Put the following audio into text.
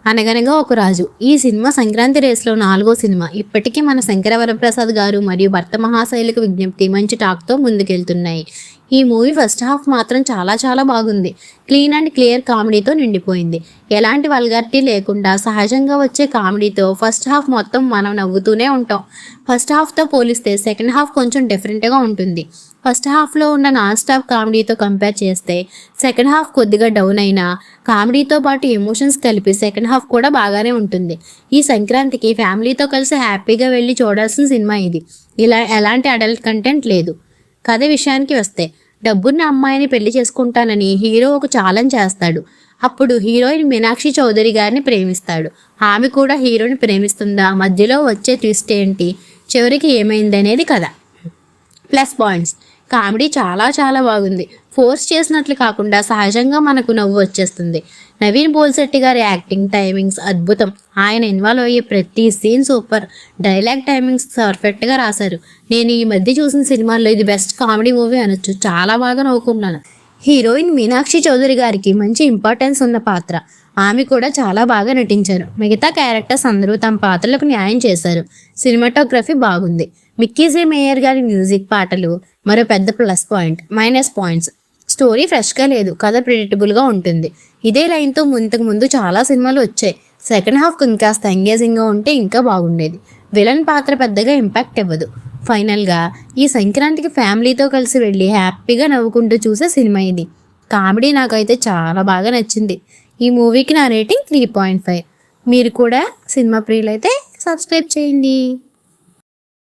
అనగనగా ఒక రాజు. ఈ సినిమా సంక్రాంతి రేస్లో 4వ సినిమా. ఇప్పటికీ మన శంకర వరప్రసాద్ గారు మరియు భర్త మహాశైలకు విజ్ఞప్తి మంచి టాక్తో ముందుకెళ్తున్నాయి. ఈ మూవీ ఫస్ట్ హాఫ్ మాత్రం చాలా చాలా బాగుంది. క్లీన్ అండ్ క్లియర్ కామెడీతో నిండిపోయింది. ఎలాంటి వల్గారిటీ లేకుండా సహజంగా వచ్చే కామెడీతో ఫస్ట్ హాఫ్ మొత్తం మనం నవ్వుతూనే ఉంటాం. ఫస్ట్ హాఫ్తో పోలిస్తే సెకండ్ హాఫ్ కొంచెం డిఫరెంట్గా ఉంటుంది. ఫస్ట్ హాఫ్లో ఉన్న నాన్ స్టాప్ కామెడీతో కంపేర్ చేస్తే సెకండ్ హాఫ్ కొద్దిగా డౌన్ అయినా కామెడీతో పాటు ఎమోషన్స్ కలిపి సెకండ్ హాఫ్ కూడా బాగానే ఉంటుంది. ఈ సంక్రాంతికి ఫ్యామిలీతో కలిసి హ్యాపీగా వెళ్ళి చూడాల్సిన సినిమా ఇది. ఇలా ఎలాంటి అడల్ట్ కంటెంట్ లేదు. కథ విషయానికి వస్తే, డబ్బున్న అమ్మాయిని పెళ్లి చేసుకుంటానని హీరో ఒక ఛాలెంజ్ చేస్తాడు. అప్పుడు హీరోయిన్ మీనాక్షి చౌదరి గారిని ప్రేమిస్తాడు. ఆమె కూడా హీరోని ప్రేమిస్తుందా, మధ్యలో వచ్చే ట్విస్ట్ ఏంటి, చివరికి ఏమైందనేది కథ. ప్లస్ పాయింట్స్: కామెడీ చాలా చాలా బాగుంది. ఫోర్స్ చేసినట్లు కాకుండా సహజంగా మనకు నవ్వు వచ్చేస్తుంది. నవీన్ పోల్శెట్టి గారి యాక్టింగ్, టైమింగ్స్ అద్భుతం. ఆయన ఇన్వాల్వ్ అయ్యే ప్రతి సీన్ సూపర్. డైలాగ్ టైమింగ్స్ పర్ఫెక్ట్గా రాశారు. నేను ఈ మధ్య చూసిన సినిమాల్లో ఇది బెస్ట్ కామెడీ మూవీ అనొచ్చు. చాలా బాగా నవ్వుకున్నాను. హీరోయిన్ మీనాక్షి చౌదరి గారికి మంచి ఇంపార్టెన్స్ ఉన్న పాత్ర. ఆమె కూడా చాలా బాగా నటించారు. మిగతా క్యారెక్టర్స్ అందరూ తమ పాత్రలకు న్యాయం చేశారు. సినిమాటోగ్రఫీ బాగుంది. మిక్కీ మేయర్ గారి మ్యూజిక్, పాటలు మరో పెద్ద plus point. Minus points: story ఫ్రెష్గా లేదు, కథ ప్రిడిక్టబుల్గా ఉంటుంది. ఇదే లైన్తో ఇంతకు ముందు చాలా సినిమాలు వచ్చాయి. సెకండ్ హాఫ్ ఇంకాస్త ఎంగేజింగ్గా ఉంటే ఇంకా బాగుండేది. విలన్ పాత్ర పెద్దగా ఇంపాక్ట్ ఇవ్వదు. ఫైనల్గా ఈ సంక్రాంతికి ఫ్యామిలీతో కలిసి వెళ్ళి హ్యాపీగా నవ్వుకుంటూ చూసే సినిమా ఇది. కామెడీ నాకైతే చాలా బాగా నచ్చింది. ఈ మూవీకి నా రేటింగ్ 3.5. మీరు కూడా సినిమా ప్రియులైతే సబ్స్క్రైబ్ చేయండి.